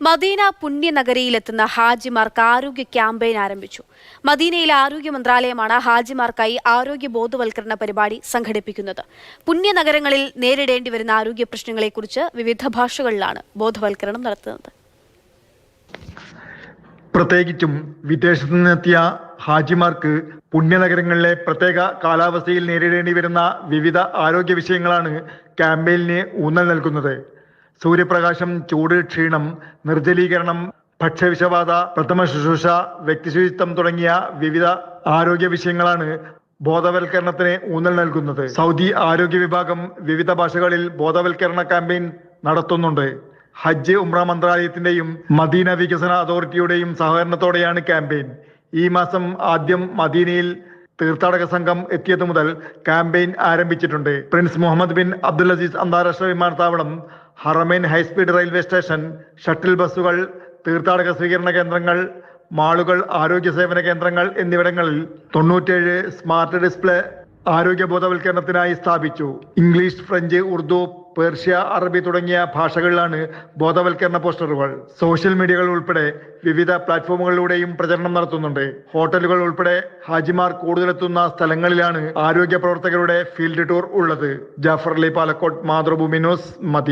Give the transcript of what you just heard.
Medina പുണ്യനഗരിയിലെത്തുന്ന ഹാജിമാർക്ക് ആരോഗ്യ campaign ആരംഭിച്ചു. മദീനയിലെ ആരോഗ്യ മന്ത്രാലയമാണ് ഹാജിമാർക്കായി ആരോഗ്യ ബോധവൽക്കരണ പരിപാടി സംഘടിപ്പിക്കുന്നത്. പുണ്യനഗരങ്ങളിൽ നേരിടേണ്ടി വരുന്ന ആരോഗ്യ പ്രശ്നങ്ങളെക്കുറിച്ച് വിവിധ ഭാഷകളിലാണ് ബോധവൽക്കരണം നടത്തുന്നത്. പ്രത്യേകിച്ചും വിദേശത്തു നിന്നെത്തിയ ഹാജിമാർക്ക് പുണ്യനഗരങ്ങളിലെ പ്രത്യേക കാലാവസ്ഥയിൽ നേരിടേണ്ടി വരുന്ന വിവിധ ആരോഗ്യ വിഷയങ്ങളാണ് ക്യാമ്പയിനിന് ഊന്നൽ നൽകുന്നത്. സൂര്യപ്രകാശം, ചൂട്, ക്ഷീണം, നിർജ്ജലീകരണം, ഭക്ഷ്യവിഷബാധ, പ്രഥമ ശുശ്രൂഷ, വ്യക്തിശുചിത്വം തുടങ്ങിയ വിവിധ ആരോഗ്യ വിഷയങ്ങളാണ് ബോധവൽക്കരണത്തിന് ഊന്നൽ നൽകുന്നത്. സൗദി ആരോഗ്യ വിഭാഗം വിവിധ ഭാഷകളിൽ ബോധവൽക്കരണ ക്യാമ്പയിൻ നടത്തുന്നുണ്ട്. ഹജ്ജ് ഉംറ മന്ത്രാലയത്തിന്റെയും മദീന വികസന അതോറിറ്റിയുടെയും സഹകരണത്തോടെയാണ് ക്യാമ്പയിൻ. ഈ മാസം ആദ്യം മദീനയിൽ തീർത്ഥാടക സംഘം എത്തിയത് മുതൽ ക്യാമ്പയിൻ ആരംഭിച്ചിട്ടുണ്ട്. Prince Mohammed bin Abdul Aziz അന്താരാഷ്ട്ര വിമാനത്താവളം, Haramain high speed railway station, shuttle ബസ്സുകൾ, തീർത്ഥാടക സ്വീകരണ കേന്ദ്രങ്ങൾ, മാളുകൾ, ആരോഗ്യ സേവന കേന്ദ്രങ്ങൾ എന്നിവിടങ്ങളിൽ 97 സ്മാർട്ട് ഡിസ്പ്ലേ ആരോഗ്യ ബോധവൽക്കരണത്തിനായി സ്ഥാപിച്ചു. ഇംഗ്ലീഷ്, ഫ്രഞ്ച്, ഉറുദു, പേർഷ്യ, അറബി തുടങ്ങിയ ഭാഷകളിലാണ് ബോധവൽക്കരണ പോസ്റ്ററുകൾ. സോഷ്യൽ മീഡിയകൾ ഉൾപ്പെടെ വിവിധ പ്ലാറ്റ്ഫോമുകളിലൂടെയും പ്രചരണം നടത്തുന്നുണ്ട്. ഹോട്ടലുകൾ ഉൾപ്പെടെ ഹാജിമാർ കൂടുതലെത്തുന്ന സ്ഥലങ്ങളിലാണ് ആരോഗ്യ പ്രവർത്തകരുടെ ഫീൽഡ് ടൂർ ഉള്ളത്. Jafar Ali, Palakkode, Mathrubhumi news, Medina.